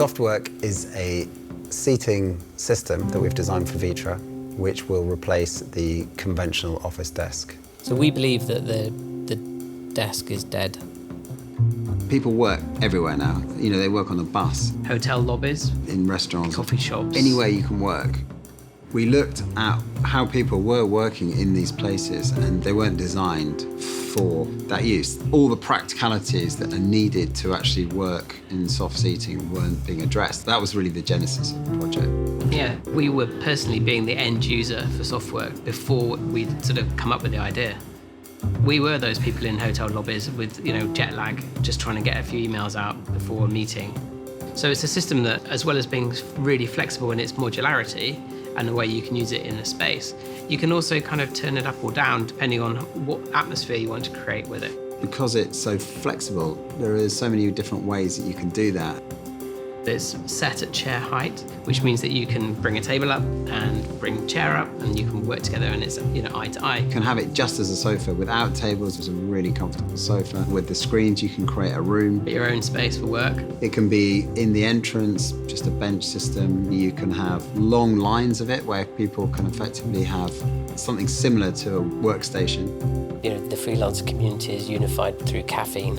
Softwork is a seating system that we've designed for Vitra, which will replace the conventional office desk. So we believe that the desk is dead. People work everywhere now. You know, they work on the bus, Hotel lobbies, in restaurants, coffee shops. anywhere you can work. We looked at how people were working in these places, and they weren't designed for that use. All the practicalities that are needed to actually work in soft seating weren't being addressed. That was really the genesis of the project. Yeah, we were personally being the end user for Softwork before we'd sort of come up with the idea. We were those people in hotel lobbies with, jet lag, just trying to get a few emails out before a meeting. So it's a system that, as well as being really flexible in its modularity and the way you can use it in a space, you can also kind of turn it up or down depending on what atmosphere you want to create with it. Because it's so flexible, there are so many different ways that you can do that. It's set at chair height, which means that you can bring a table up and bring a chair up, and you can work together, and it's eye to eye. You can have it just as a sofa without tables. It's a really comfortable sofa. With the screens, you can create a room. Your own space for work. It can be in the entrance, just a bench system. You can have long lines of it where people can effectively have something similar to a workstation. The freelancer community is unified through caffeine.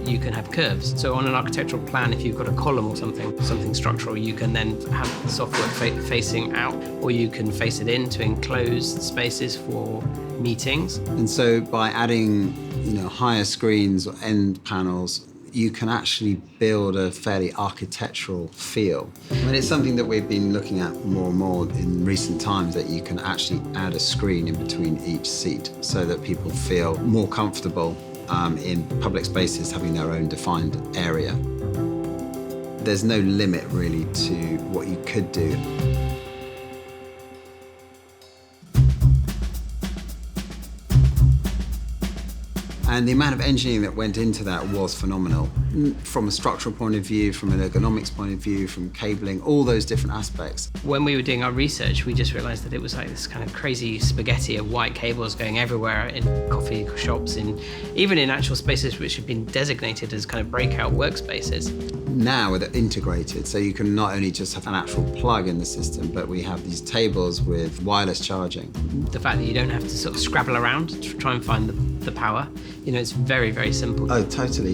You can have curves. So on an architectural plan, if you've got a column or something structural, you can then have the Softwork facing out, or you can face it into enclosed spaces for meetings. And so by adding, higher screens or end panels, you can actually build a fairly architectural feel. It's something that we've been looking at more and more in recent times, that you can actually add a screen in between each seat so that people feel more comfortable in public spaces having their own defined area. There's no limit really to what you could do. And the amount of engineering that went into that was phenomenal. From a structural point of view, from an ergonomics point of view, from cabling, all those different aspects. When we were doing our research, we just realized that it was like this kind of crazy spaghetti of white cables going everywhere in coffee shops, even in actual spaces which have been designated as kind of breakout workspaces. Now they're integrated, so you can not only just have an actual plug in the system, but we have these tables with wireless charging. The fact that you don't have to sort of scrabble around to try and find the power, it's very, very simple. Oh, totally.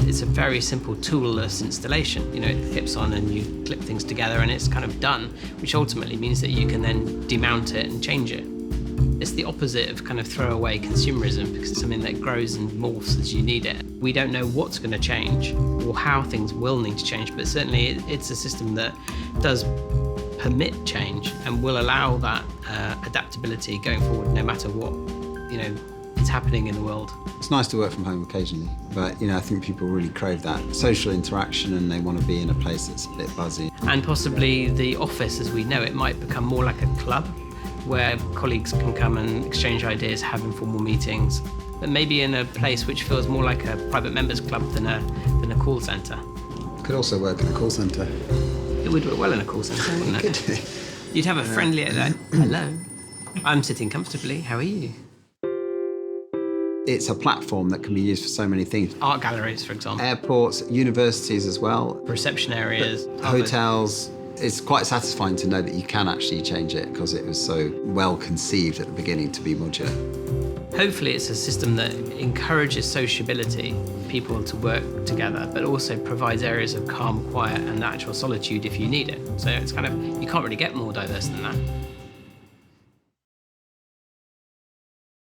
It's a very simple toolless installation. It clips on and you clip things together and it's kind of done, which ultimately means that you can then demount it and change it. It's the opposite of kind of throwaway consumerism, because it's something that grows and morphs as you need it. We don't know what's going to change or how things will need to change, but certainly it's a system that does permit change and will allow that adaptability going forward, no matter what, is happening in the world. It's nice to work from home occasionally, but I think people really crave that social interaction, and they want to be in a place that's a bit buzzy. And possibly the office as we know it might become more like a club, where colleagues can come and exchange ideas, have informal meetings, but maybe in a place which feels more like a private members club than a call centre. Could also work in a call centre. It would work well in a call centre, wouldn't it? Could do. You'd have a friendly hello, I'm sitting comfortably, how are you? It's a platform that can be used for so many things. Art galleries, for example. Airports, universities as well. Reception areas. Hotels. It's quite satisfying to know that you can actually change it, because it was so well conceived at the beginning to be modular. Hopefully it's a system that encourages sociability, people to work together, but also provides areas of calm, quiet and actual solitude if you need it. So it's you can't really get more diverse than that.